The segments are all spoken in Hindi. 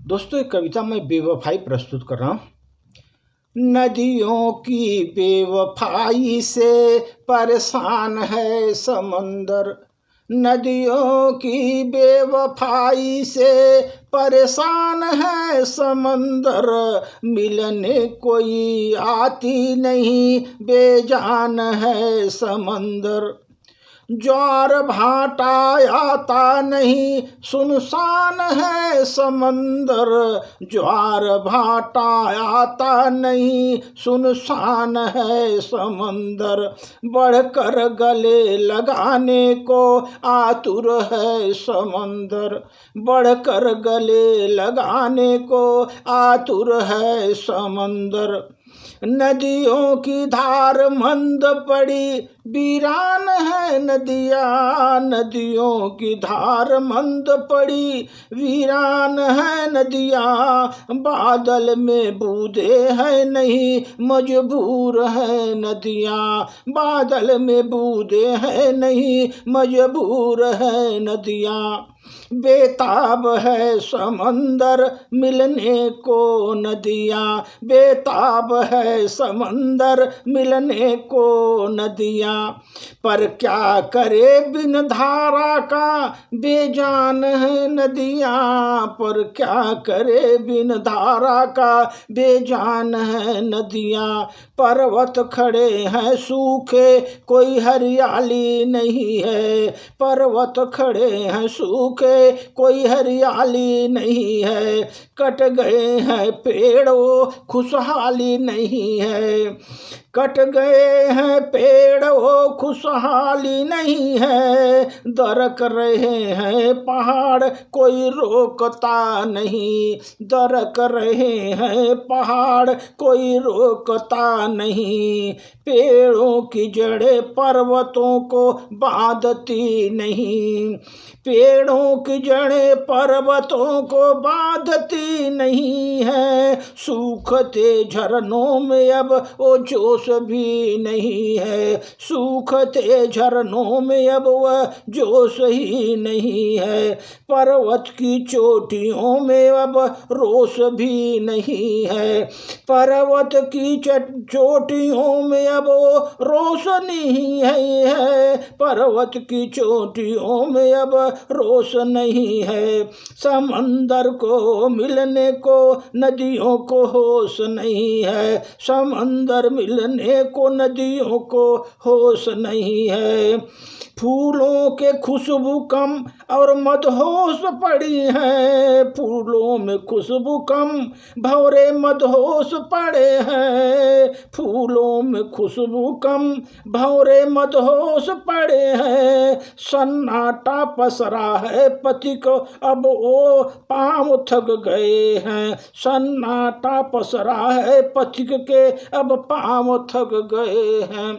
दोस्तों, एक कविता मैं बेवफाई प्रस्तुत कर रहा हूँ। नदियों की बेवफाई से परेशान है समंदर। नदियों की बेवफाई से परेशान है समंदर। मिलने कोई आती नहीं, बेजान है समंदर। ज्वार भाटा आता नहीं, सुनसान है समंदर। ज्वार भाटा आता नहीं, सुनसान है समंदर। बढ़कर गले लगाने को आतुर है समंदर। बढ़कर गले लगाने को आतुर है समंदर। नदियों की धार मंद पड़ी, वीरान है नदियाँ। नदियों की धार मंद पड़ी, वीरान है नदियाँ। बादल में बूंदे हैं नहीं, मजबूर है नदियाँ। बादल में बूंदे हैं नहीं, मजबूर है नदियाँ। बेताब है समंदर, मिलने को नदियाँ। बेताब है समंदर, मिलने को नदियाँ। पर क्या करे बिन धारा का, बेजान है नदियाँ। पर क्या करे बिन धारा का, बेजान है नदियाँ। पर्वत खड़े हैं सूखे, कोई हरियाली नहीं है। पर्वत खड़े हैं सूखे, कोई हरियाली नहीं है। कट गए हैं पेड़ों, खुशहाली नहीं है। कट गए हैं पेड़, वो खुशहाली नहीं है। दरक रहे हैं पहाड़, कोई रोकता नहीं। दरक रहे हैं पहाड़, कोई रोकता नहीं। पेड़ों की जड़ें पर्वतों को बांधती नहीं। पेड़ों की जड़ें पर्वतों को बांधती नहीं है। सूखते झरनों में अब वो जोश भी नहीं है। सूखते झरनों में अब वह जोश ही नहीं है। पर्वत की चोटियों में अब रोष भी नहीं है। पर्वत की चोटियों में अब वो रोष नहीं है। पर्वत की चोटियों में अब रोष नहीं है। समंदर को मिलने को नदियों को होश नहीं है। समंदर मिलने को नदियों को होश नहीं है। फूलों के खुशबू कम और मदहोश पड़ी है। फूलों में खुशबू कम, भंवरे मदहोश पड़े हैं। फूलों में खुशबू कम, भंवरे मदहोश पड़े हैं। सन्नाटा पसरा है पति को, अब वो पाँव थक गए हैं। सन्नाटा पसरा है पथिक के, अब पाँव थक गए हैं।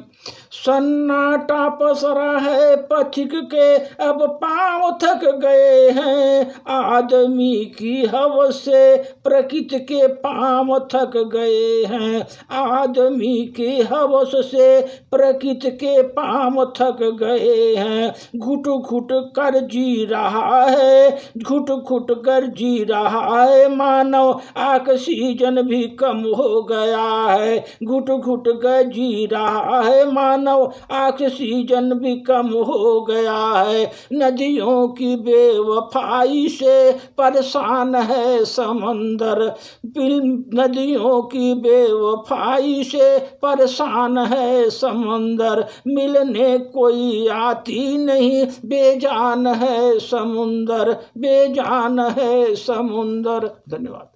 सन्नाटा पसरा है पथिक के, अब पाँव थक गए हैं। आदमी की हवस से प्रकृति के पाँव थक गए हैं। आदमी की हवस से प्रकृति के पाँव थक गए हैं। घुट घुट कर जी रहा है, घुट घुट कर जी रहा है। मानव ऑक्सीजन भी कम हो गया है। घुट घुट कर जी रहा है, मानव ऑक्सीजन भी कम हो गया है। नदियों की बेवफाई से परेशान है समंदर। नदियों की बेवफाई से परेशान है समंदर। मिलने कोई आती नहीं, बेजान है समुंदर। बेजान है समुंदर। धन्यवाद।